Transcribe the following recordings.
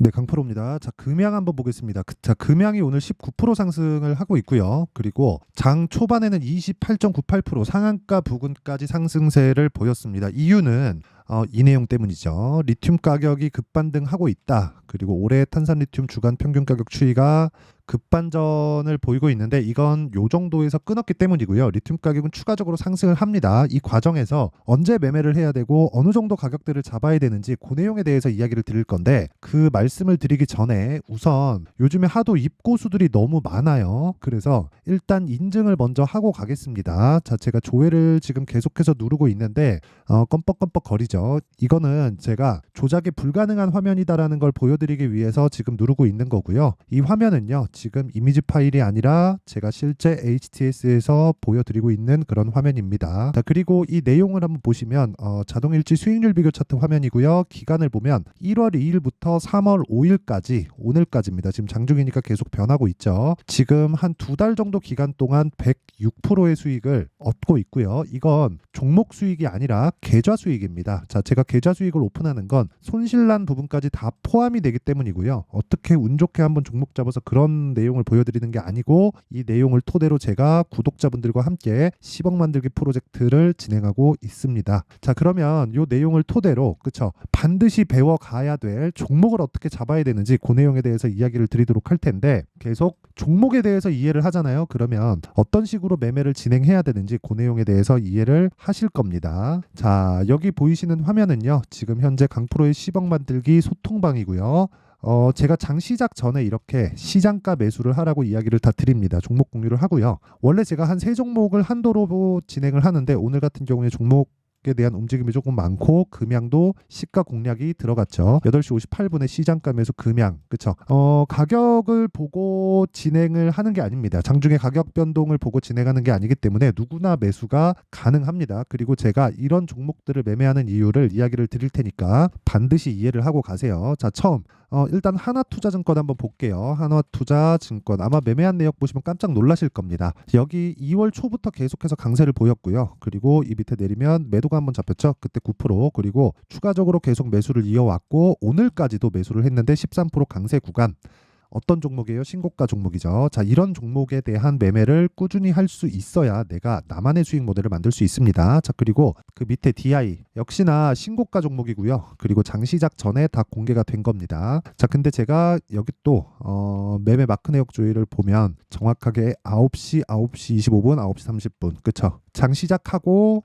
네, 강프로입니다. 자, 금양 한번 보겠습니다. 자, 금양이 오늘 19% 상승을 하고 있고요. 그리고 장 초반에는 28.98% 상한가 부근까지 상승세를 보였습니다. 이유는 이 내용 때문이죠. 리튬 가격이 급반등하고 있다. 그리고 올해 탄산 리튬 주간 평균 가격 추이가 급반전을 보이고 있는데 이건 요 정도에서 끊었기 때문이고요. 리튬 가격은 추가적으로 상승을 합니다. 이 과정에서 언제 매매를 해야 되고 어느 정도 가격대를 잡아야 되는지 그 내용에 대해서 이야기를 드릴 건데 그 말씀을 드리기 전에 우선 요즘에 하도 입고수들이 너무 많아요. 그래서 일단 인증을 먼저 하고 가겠습니다. 자, 제가 조회를 지금 계속해서 누르고 있는데 껌뻑껌뻑 거리죠. 이거는 제가 조작이 불가능한 화면이다라는 걸 보여드리기 위해서 지금 누르고 있는 거고요. 이 화면은요. 지금 이미지 파일이 아니라 제가 실제 HTS에서 보여드리고 있는 그런 화면입니다. 자, 그리고 이 내용을 한번 보시면 자동일치 수익률 비교 차트 화면이고요. 기간을 보면 1월 2일부터 3월 5일까지 오늘까지입니다. 지금 장중이니까 계속 변하고 있죠. 지금 한 2달 정도 기간 동안 106%의 수익을 얻고 있고요. 이건 종목 수익이 아니라 계좌 수익입니다. 자, 제가 계좌 수익을 오픈하는 건 손실난 부분까지 다 포함이 되기 때문이고요. 어떻게 운 좋게 한번 종목 잡아서 그런 내용을 보여드리는 게 아니고 이 내용을 토대로 제가 구독자분들과 함께 10억 만들기 프로젝트를 진행하고 있습니다. 자, 그러면 이 내용을 토대로 그쵸 반드시 배워가야 될 종목을 어떻게 잡아야 되는지 그 내용에 대해서 이야기를 드리도록 할 텐데 계속 종목에 대해서 이해를 하잖아요. 그러면 어떤 식으로 매매를 진행해야 되는지 그 내용에 대해서 이해를 하실 겁니다. 자, 여기 보이시는 화면은요. 지금 현재 강프로의 10억 만들기 소통방이고요. 제가 장 시작 전에 이렇게 시장가 매수를 하라고 이야기를 다 드립니다. 종목 공유를 하고요. 원래 제가 한 3종목을 한도로 진행을 하는데 오늘 같은 경우에 종목에 대한 움직임이 조금 많고 금양도 시가 공략이 들어갔죠. 8시 58분에 시장가 매수 금양. 그쵸? 가격을 보고 진행을 하는 게 아닙니다. 장중에 가격 변동을 보고 진행하는 게 아니기 때문에 누구나 매수가 가능합니다. 그리고 제가 이런 종목들을 매매하는 이유를 이야기를 드릴 테니까 반드시 이해를 하고 가세요. 자, 처음 일단 하나투자증권 한번 볼게요. 하나투자증권 아마 매매한 내역 보시면 깜짝 놀라실 겁니다. 여기 2월 초부터 계속해서 강세를 보였고요. 그리고 이 밑에 내리면 매도가 한번 잡혔죠. 그때 9% 그리고 추가적으로 계속 매수를 이어왔고 오늘까지도 매수를 했는데 13% 강세 구간. 어떤 종목이에요? 신고가 종목이죠. 자, 이런 종목에 대한 매매를 꾸준히 할 수 있어야 내가 나만의 수익 모델을 만들 수 있습니다. 자, 그리고 그 밑에 DI 역시나 신고가 종목이고요. 그리고 장 시작 전에 다 공개가 된 겁니다. 자, 근데 제가 여기 또 매매 마크 내역 조회를 보면 정확하게 9시 25분, 9시 30분 그쵸? 장 시작하고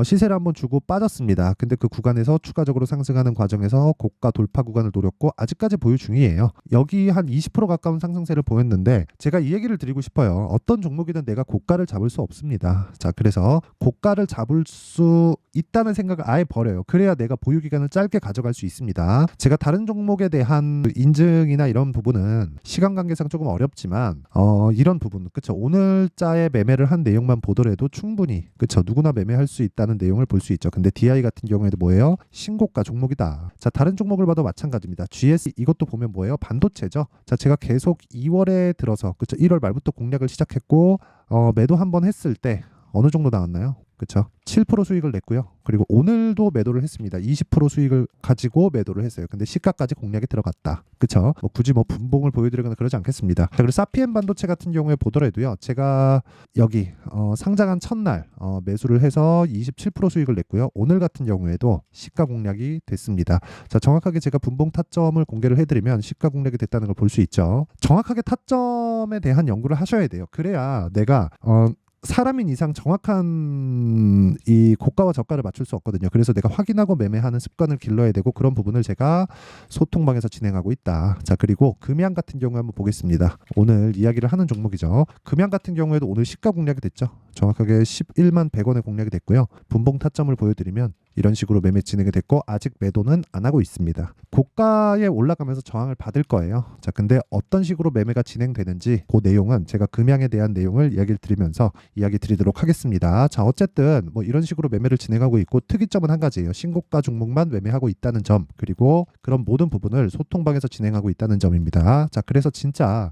시세를 한번 주고 빠졌습니다. 근데 그 구간에서 추가적으로 상승하는 과정에서 고가 돌파 구간을 노렸고 아직까지 보유 중이에요. 여기 한 20% 가까운 상승세를 보였는데 제가 이 얘기를 드리고 싶어요. 어떤 종목이든 내가 고가를 잡을 수 없습니다. 자, 그래서 고가를 잡을 수 있다는 생각을 아예 버려요. 그래야 내가 보유 기간을 짧게 가져갈 수 있습니다. 제가 다른 종목에 대한 인증이나 이런 부분은 시간 관계상 조금 어렵지만 이런 부분 그쵸? 오늘자의 매매를 한 내용만 보더라도 충분히 그쵸? 누구나 매매할 수 있다는 내용을 볼 수 있죠. 근데 DI 같은 경우에도 뭐예요? 신고가 종목이다. 자, 다른 종목을 봐도 마찬가지입니다. GS 이것도 보면 뭐예요? 반도체죠. 자, 제가 계속 2월에 들어서 그쵸? 1월 말부터 공략을 시작했고 매도 한번 했을 때 어느 정도 나왔나요? 그쵸? 7% 수익을 냈고요. 그리고 오늘도 매도를 했습니다. 20% 수익을 가지고 매도를 했어요. 근데 시가까지 공략이 들어갔다. 그쵸? 굳이 분봉을 보여드리거나 그러지 않겠습니다. 자, 그리고 사피엔 반도체 같은 경우에 보더라도요. 제가 여기 상장한 첫날 매수를 해서 27% 수익을 냈고요. 오늘 같은 경우에도 시가 공략이 됐습니다. 자, 정확하게 제가 분봉 타점을 공개를 해드리면 시가 공략이 됐다는 걸 볼 수 있죠. 정확하게 타점에 대한 연구를 하셔야 돼요. 그래야 내가 사람인 이상 정확한 이 고가와 저가를 맞출 수 없거든요. 그래서 내가 확인하고 매매하는 습관을 길러야 되고 그런 부분을 제가 소통방에서 진행하고 있다. 자, 그리고 금양 같은 경우 한번 보겠습니다. 오늘 이야기를 하는 종목이죠. 금양 같은 경우에도 오늘 시가 공략이 됐죠. 정확하게 11만 100원에 공략이 됐고요. 분봉 타점을 보여드리면 이런 식으로 매매 진행이 됐고 아직 매도는 안 하고 있습니다. 고가에 올라가면서 저항을 받을 거예요. 자, 근데 어떤 식으로 매매가 진행되는지 그 내용은 제가 금양에 대한 내용을 이야기를 드리면서 이야기 드리도록 하겠습니다. 자, 어쨌든 뭐 이런 식으로 매매를 진행하고 있고 특이점은 한 가지예요. 신고가 종목만 매매하고 있다는 점 그리고 그런 모든 부분을 소통방에서 진행하고 있다는 점입니다. 자, 그래서 진짜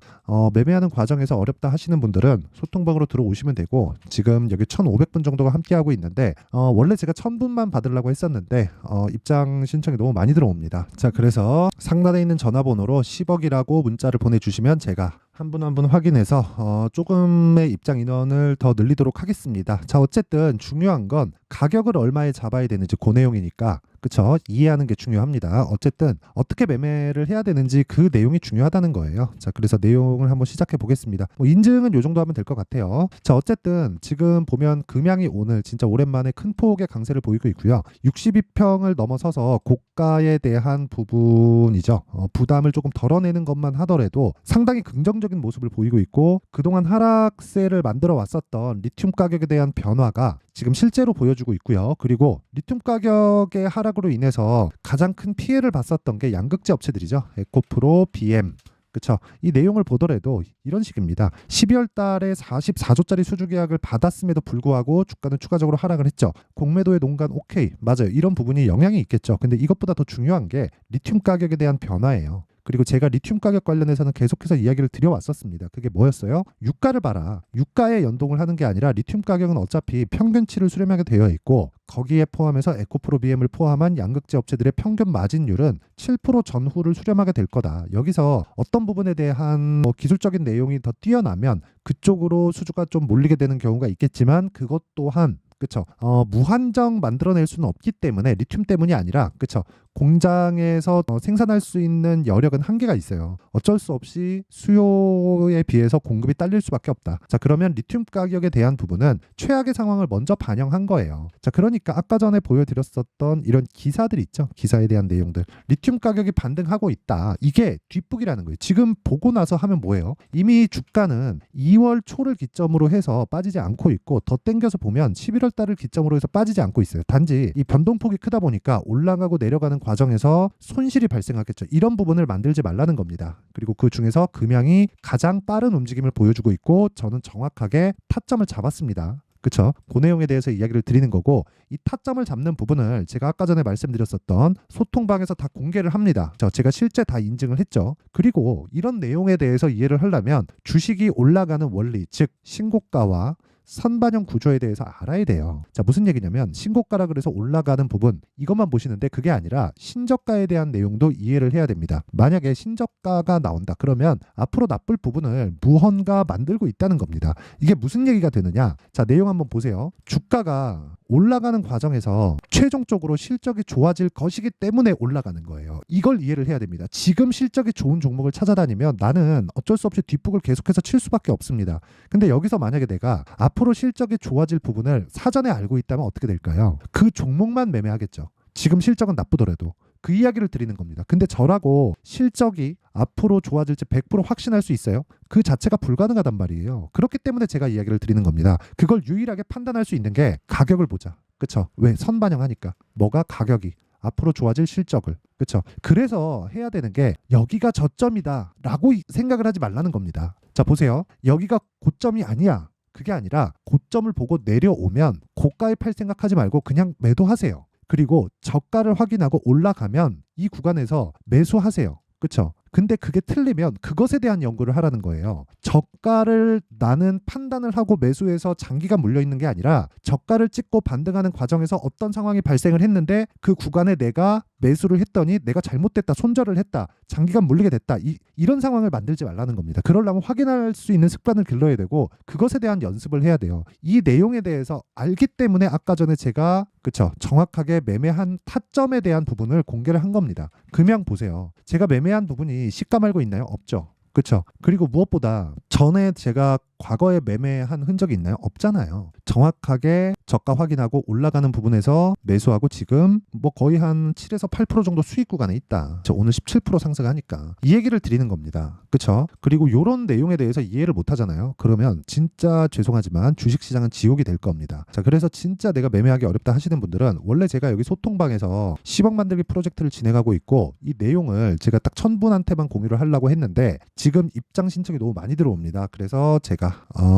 매매하는 과정에서 어렵다 하시는 분들은 소통방으로 들어오시면 되고 지금 여기 1,500분 정도가 함께하고 있는데 원래 제가 1,000분만 받으려고 받으려고 했었는데 입장 신청이 너무 많이 들어옵니다. 자, 그래서 상단에 있는 전화번호로 10억이라고 문자를 보내주시면 제가 한 분 한 분 확인해서 조금의 입장 인원을 더 늘리도록 하겠습니다. 자, 어쨌든 중요한 건 가격을 얼마에 잡아야 되는지 그 내용이니까, 그쵸? 이해하는 게 중요합니다. 어쨌든 어떻게 매매를 해야 되는지 그 내용이 중요하다는 거예요. 자, 그래서 내용을 한번 시작해 보겠습니다. 뭐 인증은 요 정도 하면 될 것 같아요. 자, 어쨌든 지금 보면 금양이 오늘 진짜 오랜만에 큰 폭의 강세를 보이고 있고요. 62평을 넘어서서 고가에 대한 부분이죠. 부담을 조금 덜어내는 것만 하더라도 상당히 긍정적인 모습을 보이고 있고, 그동안 하락세를 만들어 왔었던 리튬 가격에 대한 변화가 지금 실제로 보여주고 있고요. 그리고 리튬 가격의 하락으로 인해서 가장 큰 피해를 봤었던 게 양극재 업체들이죠. 에코프로, BM. 그쵸? 이 내용을 보더라도 이런 식입니다. 12월 달에 44조짜리 수주 계약을 받았음에도 불구하고 주가는 추가적으로 하락을 했죠. 공매도의 농간 오케이. 맞아요. 이런 부분이 영향이 있겠죠. 근데 이것보다 더 중요한 게 리튬 가격에 대한 변화예요. 그리고 제가 리튬 가격 관련해서는 계속해서 이야기를 드려왔었습니다. 그게 뭐였어요? 유가를 봐라. 유가에 연동을 하는 게 아니라 리튬 가격은 어차피 평균치를 수렴하게 되어 있고, 거기에 포함해서 에코프로 BM을 포함한 양극재 업체들의 평균 마진율은 7% 전후를 수렴하게 될 거다. 여기서 어떤 부분에 대한 기술적인 내용이 더 뛰어나면 그쪽으로 수주가 좀 몰리게 되는 경우가 있겠지만, 그것 또한 그쵸? 무한정 만들어낼 수는 없기 때문에, 리튬 때문이 아니라, 그쵸? 공장에서 생산할 수 있는 여력은 한계가 있어요. 어쩔 수 없이 수요에 비해서 공급이 딸릴 수밖에 없다. 자, 그러면 리튬 가격에 대한 부분은 최악의 상황을 먼저 반영한 거예요. 자, 그러니까 아까 전에 보여드렸었던 이런 기사들 있죠? 기사에 대한 내용들. 리튬 가격이 반등하고 있다. 이게 뒷북이라는 거예요. 지금 보고 나서 하면 뭐예요? 이미 주가는 2월 초를 기점으로 해서 빠지지 않고 있고, 더 땡겨서 보면 11월 달을 기점으로 해서 빠지지 않고 있어요. 단지 이 변동폭이 크다 보니까 올라가고 내려가는 과정에서 손실이 발생하겠죠. 이런 부분을 만들지 말라는 겁니다. 그리고 그 중에서 금양이 가장 빠른 움직임을 보여주고 있고, 저는 정확하게 타점을 잡았습니다. 그쵸? 그 내용에 대해서 이야기를 드리는 거고, 이 타점을 잡는 부분을 제가 아까 전에 말씀드렸었던 소통방에서 다 공개를 합니다. 제가 실제 다 인증을 했죠. 그리고 이런 내용에 대해서 이해를 하려면 주식이 올라가는 원리, 즉 신고가와 선반영 구조에 대해서 알아야 돼요. 자, 무슨 얘기냐면 신고가라 그래서 올라가는 부분 이것만 보시는데, 그게 아니라 신저가에 대한 내용도 이해를 해야 됩니다. 만약에 신저가가 나온다 그러면 앞으로 나쁠 부분을 무언가 만들고 있다는 겁니다. 이게 무슨 얘기가 되느냐? 자, 내용 한번 보세요. 주가가 올라가는 과정에서 최종적으로 실적이 좋아질 것이기 때문에 올라가는 거예요. 이걸 이해를 해야 됩니다. 지금 실적이 좋은 종목을 찾아다니면 나는 어쩔 수 없이 뒷북을 계속해서 칠 수밖에 없습니다. 근데 여기서 만약에 내가 앞으로 실적이 좋아질 부분을 사전에 알고 있다면 어떻게 될까요? 그 종목만 매매하겠죠. 지금 실적은 나쁘더라도. 그 이야기를 드리는 겁니다. 근데 저라고 실적이 앞으로 좋아질지 100% 확신할 수 있어요? 그 자체가 불가능하단 말이에요. 그렇기 때문에 제가 이야기를 드리는 겁니다. 그걸 유일하게 판단할 수 있는 게 가격을 보자. 그쵸? 왜? 선반영하니까. 뭐가? 가격이. 앞으로 좋아질 실적을. 그쵸? 그래서 해야 되는 게 여기가 저점이다 라고 생각을 하지 말라는 겁니다. 자, 보세요. 여기가 고점이 아니야. 그게 아니라 고점을 보고 내려오면 고가에 팔 생각하지 말고 그냥 매도하세요. 그리고 저가를 확인하고 올라가면 이 구간에서 매수하세요. 그쵸? 근데 그게 틀리면 그것에 대한 연구를 하라는 거예요. 저가를 나는 판단을 하고 매수해서 장기가 물려있는 게 아니라 저가를 찍고 반등하는 과정에서 어떤 상황이 발생을 했는데 그 구간에 내가 매수를 했더니 내가 잘못됐다, 손절을 했다, 장기간 물리게 됐다, 이런 상황을 만들지 말라는 겁니다. 그러려면 확인할 수 있는 습관을 길러야 되고 그것에 대한 연습을 해야 돼요. 이 내용에 대해서 알기 때문에 아까 전에 제가 그쵸 정확하게 매매한 타점에 대한 부분을 공개를 한 겁니다. 금양 보세요. 제가 매매한 부분이 시가 말고 있나요? 없죠. 그렇죠. 그리고 무엇보다 전에 제가 과거에 매매한 흔적이 있나요? 없잖아요. 정확하게 저가 확인하고 올라가는 부분에서 매수하고 지금 뭐 거의 한 7에서 8% 정도 수익 구간에 있다. 오늘 17% 상승하니까 이 얘기를 드리는 겁니다. 그렇죠? 그리고 이런 내용에 대해서 이해를 못 하잖아요. 그러면 진짜 죄송하지만 주식시장은 지옥이 될 겁니다. 자, 그래서 진짜 내가 매매하기 어렵다 하시는 분들은 원래 제가 여기 소통방에서 10억 만들기 프로젝트를 진행하고 있고 이 내용을 제가 딱 1000분한테만 공유를 하려고 했는데 지금 입장 신청이 너무 많이 들어옵니다. 그래서 제가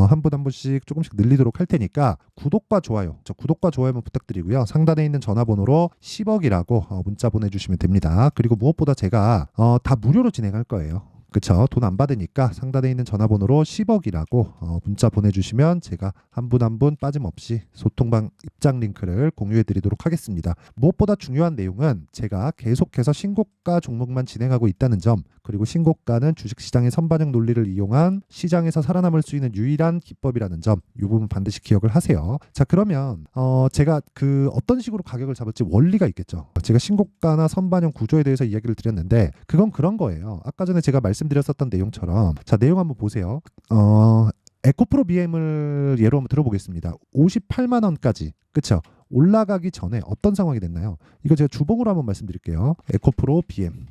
한 분 한 분씩 조금씩 늘리도록 할 테니까 구독과 좋아요, 구독과 좋아요만 부탁드리고요. 상단에 있는 전화번호로 10억이라고 문자 보내주시면 됩니다. 그리고 무엇보다 제가 다 무료로 진행할 거예요. 그쵸? 돈 안 받으니까 상단에 있는 전화번호로 10억이라고 문자 보내주시면 제가 한 분 한 분 빠짐없이 소통방 입장 링크를 공유해 드리도록 하겠습니다. 무엇보다 중요한 내용은 제가 계속해서 신고가 종목만 진행하고 있다는 점, 그리고 신고가는 주식시장의 선반영 논리를 이용한 시장에서 살아남을 수 있는 유일한 기법이라는 점, 이 부분 반드시 기억을 하세요. 자, 그러면 제가 어떤 식으로 가격을 잡을지 원리가 있겠죠. 제가 신고가나 선반영 구조에 대해서 이야기를 드렸는데 그건 그런 거예요. 아까 전에 제가 말씀드렸었던 내용처럼, 자, 내용 한번 보세요. 에코프로 BM을 예로 한번 들어보겠습니다. 58만 원까지, 그쵸? 올라가기 전에 어떤 상황이 됐나요? 이거 제가 주봉으로 한번 말씀드릴게요. 에코프로 BM.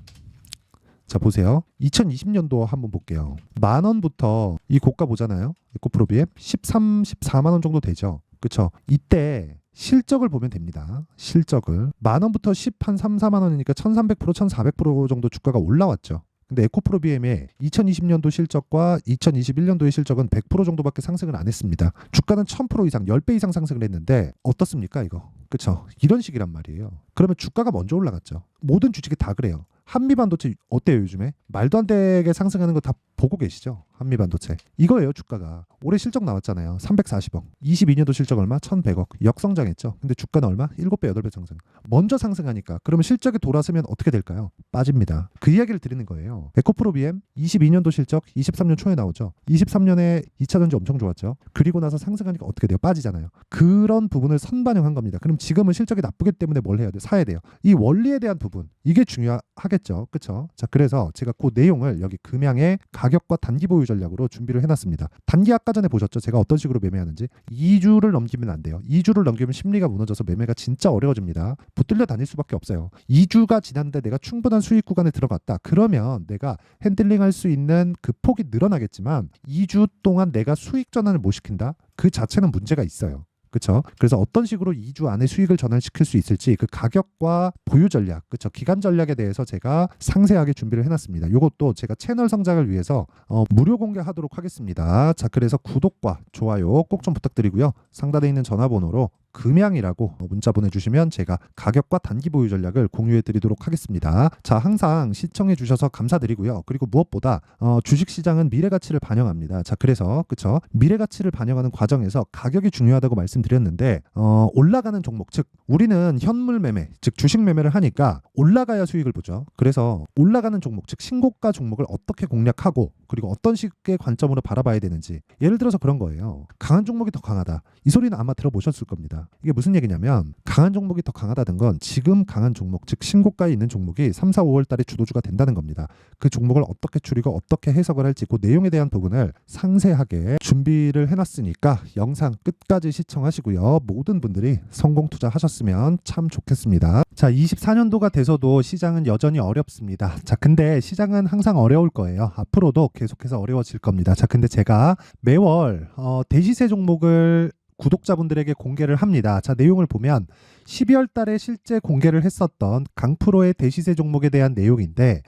자, 보세요. 2020년도 한번 볼게요. 만 원부터 이 고가 보잖아요. 에코프로 BM 13, 14만 원 정도 되죠. 그쵸? 이때 실적을 보면 됩니다. 실적을 만 원부터 10한 3, 4만 원이니까 1300%, 1400% 정도 주가가 올라왔죠. 근데 에코프로 BM의 2020년도 실적과 2021년도의 실적은 100% 정도밖에 상승을 안 했습니다. 주가는 1000% 이상, 10배 이상 상승을 했는데 어떻습니까, 이거? 그쵸? 이런 식이란 말이에요. 그러면 주가가 먼저 올라갔죠. 모든 주식이 다 그래요. 한미반도체 어때요, 요즘에? 말도 안 되게 상승하는 거 다 보고 계시죠? 한미반도체. 이거예요, 주가가. 올해 실적 나왔잖아요. 340억. 22년도 실적 얼마? 1100억. 역성장했죠. 근데 주가는 얼마? 7배, 8배 상승. 먼저 상승하니까. 그러면 실적이 돌아서면 어떻게 될까요? 빠집니다. 그 이야기를 드리는 거예요. 에코프로 BM 22년도 실적 23년 초에 나오죠. 23년에 2차전지 엄청 좋았죠. 그리고 나서 상승하니까 어떻게 돼요? 빠지잖아요. 그런 부분을 선반영한 겁니다. 그럼 지금은 실적이 나쁘기 때문에 뭘 해야 돼요? 사야 돼요. 이 원리에 대한 부분, 이게 중요하겠죠. 그쵸? 자, 그래서 제가 그 내용을 여기 금양의 가격과 단기 보유 전략으로 준비를 해놨습니다. 단기 아까 전에 보셨죠? 제가 어떤 식으로 매매하는지. 2주를 넘기면 안 돼요. 2주를 넘기면 심리가 무너져서 매매가 진짜 어려워집니다. 붙들려 다닐 수밖에 없어요. 2주가 지났는데 내가 충분한 수익 구간에 들어갔다. 그러면 내가 핸들링할 수 있는 그 폭이 늘어나겠지만 2주 동안 내가 수익 전환을 못 시킨다? 그 자체는 문제가 있어요. 그렇죠? 그래서 어떤 식으로 2주 안에 수익을 전환시킬 수 있을지 그 가격과 보유 전략, 그렇죠? 기간 전략에 대해서 제가 상세하게 준비를 해놨습니다. 이것도 제가 채널 성장을 위해서 무료 공개하도록 하겠습니다. 자, 그래서 구독과 좋아요 꼭 좀 부탁드리고요. 상단에 있는 전화번호로 금양이라고 문자 보내주시면 제가 가격과 단기 보유 전략을 공유해 드리도록 하겠습니다. 자, 항상 시청해 주셔서 감사드리고요. 그리고 무엇보다 주식시장은 미래가치를 반영합니다. 자, 그래서 그쵸? 미래가치를 반영하는 과정에서 가격이 중요하다고 말씀드렸는데 올라가는 종목, 즉 우리는 현물 매매, 즉 주식 매매를 하니까 올라가야 수익을 보죠. 그래서 올라가는 종목, 즉 신고가 종목을 어떻게 공략하고 그리고 어떤 식의 관점으로 바라봐야 되는지, 예를 들어서 그런 거예요. 강한 종목이 더 강하다. 이 소리는 아마 들어보셨을 겁니다. 이게 무슨 얘기냐면 강한 종목이 더 강하다는 건 지금 강한 종목, 즉 신고가에 있는 종목이 3, 4, 5월 달에 주도주가 된다는 겁니다. 그 종목을 어떻게 추리고 어떻게 해석을 할지 그 내용에 대한 부분을 상세하게 준비를 해놨으니까 영상 끝까지 시청하시고요. 모든 분들이 성공 투자하셨으면 참 좋겠습니다. 자, 24년도가 돼서도 시장은 여전히 어렵습니다. 자, 근데 시장은 항상 어려울 거예요. 앞으로도 계속해서 어려워질 겁니다. 자, 근데 제가 매월 대시세 종목을 구독자분들에게 공개를 합니다. 자, 내용을 보면 12월 달에 실제 공개를 했었던 강프로의 대시세 종목에 대한 내용인데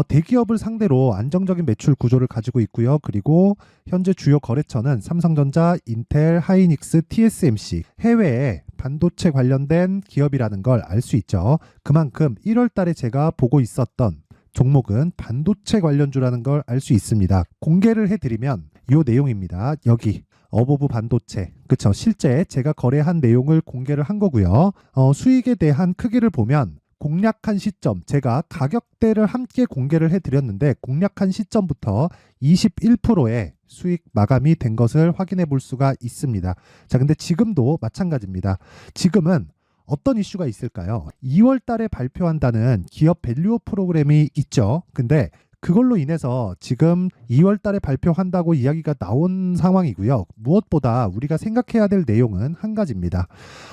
대기업을 상대로 안정적인 매출 구조를 가지고 있고요. 그리고 현재 주요 거래처는 삼성전자, 인텔, 하이닉스, TSMC, 해외에 반도체 관련된 기업이라는 걸 알 수 있죠. 그만큼 1월 달에 제가 보고 있었던 종목은 반도체 관련주라는 걸 알 수 있습니다. 공개를 해드리면 이 내용입니다. 여기 어보브 반도체, 그쵸? 실제 제가 거래한 내용을 공개를 한 거고요. 수익에 대한 크기를 보면 공략한 시점, 제가 가격대를 함께 공개를 해드렸는데 공략한 시점부터 21%의 수익 마감이 된 것을 확인해 볼 수가 있습니다. 자, 근데 지금도 마찬가지입니다. 지금은 어떤 이슈가 있을까요? 2월 달에 발표한다는 기업 밸류업 프로그램이 있죠. 근데 그걸로 인해서 지금 2월 달에 발표한다고 이야기가 나온 상황이고요. 무엇보다 우리가 생각해야 될 내용은 한 가지입니다.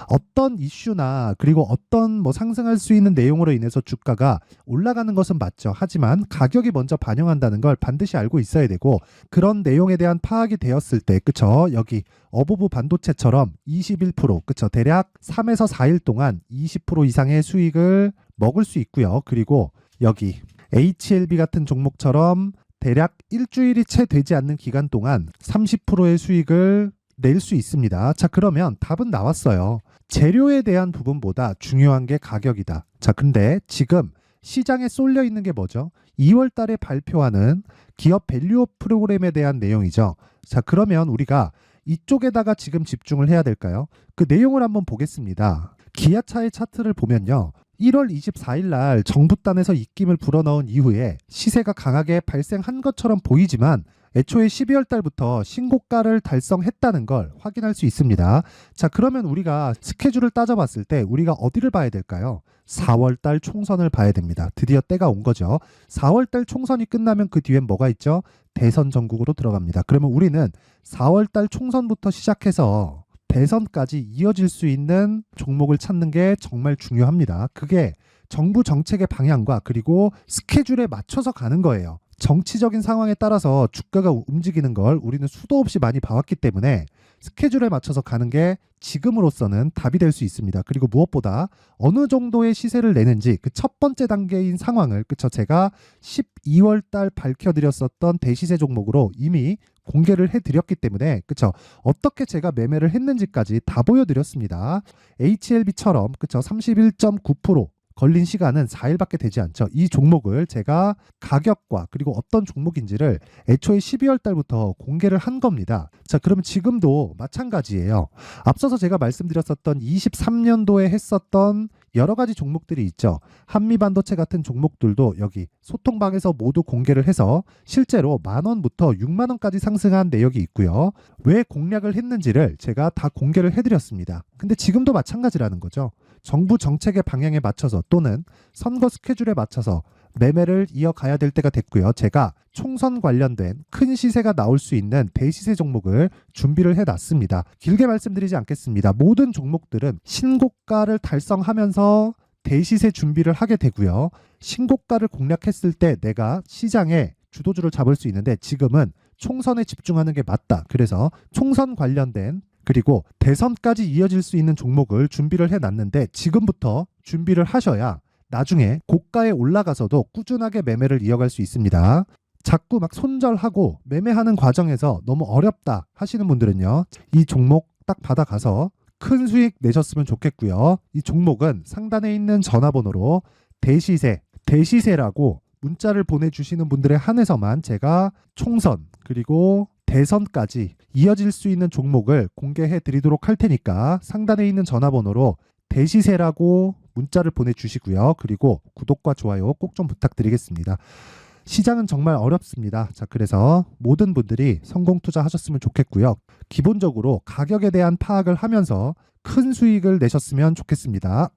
어떤 이슈나 그리고 어떤 상승할 수 있는 내용으로 인해서 주가가 올라가는 것은 맞죠. 하지만 가격이 먼저 반영한다는 걸 반드시 알고 있어야 되고, 그런 내용에 대한 파악이 되었을 때, 그쵸? 여기 어보브 반도체처럼 21%, 그쵸? 대략 3에서 4일 동안 20% 이상의 수익을 먹을 수 있고요. 그리고 여기 HLB 같은 종목처럼 대략 일주일이 채 되지 않는 기간 동안 30%의 수익을 낼 수 있습니다. 자, 그러면 답은 나왔어요. 재료에 대한 부분보다 중요한 게 가격이다. 자, 근데 지금 시장에 쏠려 있는 게 뭐죠? 2월 달에 발표하는 기업 밸류업 프로그램에 대한 내용이죠. 자, 그러면 우리가 이쪽에다가 지금 집중을 해야 될까요? 그 내용을 한번 보겠습니다. 기아차의 차트를 보면요. 1월 24일 날 정부단에서 입김을 불어넣은 이후에 시세가 강하게 발생한 것처럼 보이지만 애초에 12월 달부터 신고가를 달성했다는 걸 확인할 수 있습니다. 자, 그러면 우리가 스케줄을 따져봤을 때 우리가 어디를 봐야 될까요? 4월 달 총선을 봐야 됩니다. 드디어 때가 온 거죠. 4월 달 총선이 끝나면 그 뒤엔 뭐가 있죠? 대선 전국으로 들어갑니다. 그러면 우리는 4월 달 총선부터 시작해서 대선까지 이어질 수 있는 종목을 찾는 게 정말 중요합니다. 그게 정부 정책의 방향과 그리고 스케줄에 맞춰서 가는 거예요. 정치적인 상황에 따라서 주가가 움직이는 걸 우리는 수도 없이 많이 봐왔기 때문에 스케줄에 맞춰서 가는 게 지금으로서는 답이 될 수 있습니다. 그리고 무엇보다 어느 정도의 시세를 내는지 그 첫 번째 단계인 상황을 제가 12월 달 밝혀드렸었던 대시세 종목으로 이미 공개를 해드렸기 때문에 어떻게 제가 매매를 했는지까지 다 보여드렸습니다. HLB처럼 31.9% 걸린 시간은 4일밖에 되지 않죠. 이 종목을 제가 가격과 그리고 어떤 종목인지를 애초에 12월 달부터 공개를 한 겁니다. 자, 그러면 지금도 마찬가지예요. 앞서서 제가 말씀드렸었던 23년도에 했었던 여러 가지 종목들이 있죠. 한미반도체 같은 종목들도 여기 소통방에서 모두 공개를 해서 실제로 10,000원부터 60,000원까지 상승한 내역이 있고요. 왜 공략을 했는지를 제가 다 공개를 해드렸습니다. 근데 지금도 마찬가지라는 거죠. 정부 정책의 방향에 맞춰서 또는 선거 스케줄에 맞춰서 매매를 이어가야 될 때가 됐고요. 제가 총선 관련된 큰 시세가 나올 수 있는 대시세 종목을 준비를 해놨습니다. 길게 말씀드리지 않겠습니다. 모든 종목들은 신고가를 달성하면서 대시세 준비를 하게 되고요. 신고가를 공략했을 때 내가 시장에 주도주를 잡을 수 있는데 지금은 총선에 집중하는 게 맞다. 그래서 총선 관련된 그리고 대선까지 이어질 수 있는 종목을 준비를 해놨는데 지금부터 준비를 하셔야 나중에 고가에 올라가서도 꾸준하게 매매를 이어갈 수 있습니다. 자꾸 막 손절하고 매매하는 과정에서 너무 어렵다 하시는 분들은요. 이 종목 딱 받아가서 큰 수익 내셨으면 좋겠고요. 이 종목은 상단에 있는 전화번호로 대시세라고 문자를 보내주시는 분들에 한해서만 제가 총선 그리고 대선까지 이어질 수 있는 종목을 공개해 드리도록 할 테니까 상단에 있는 전화번호로 대시세라고 문자를 보내주시고요. 그리고 구독과 좋아요 꼭 좀 부탁드리겠습니다. 시장은 정말 어렵습니다. 자, 그래서 모든 분들이 성공 투자하셨으면 좋겠고요. 기본적으로 가격에 대한 파악을 하면서 큰 수익을 내셨으면 좋겠습니다.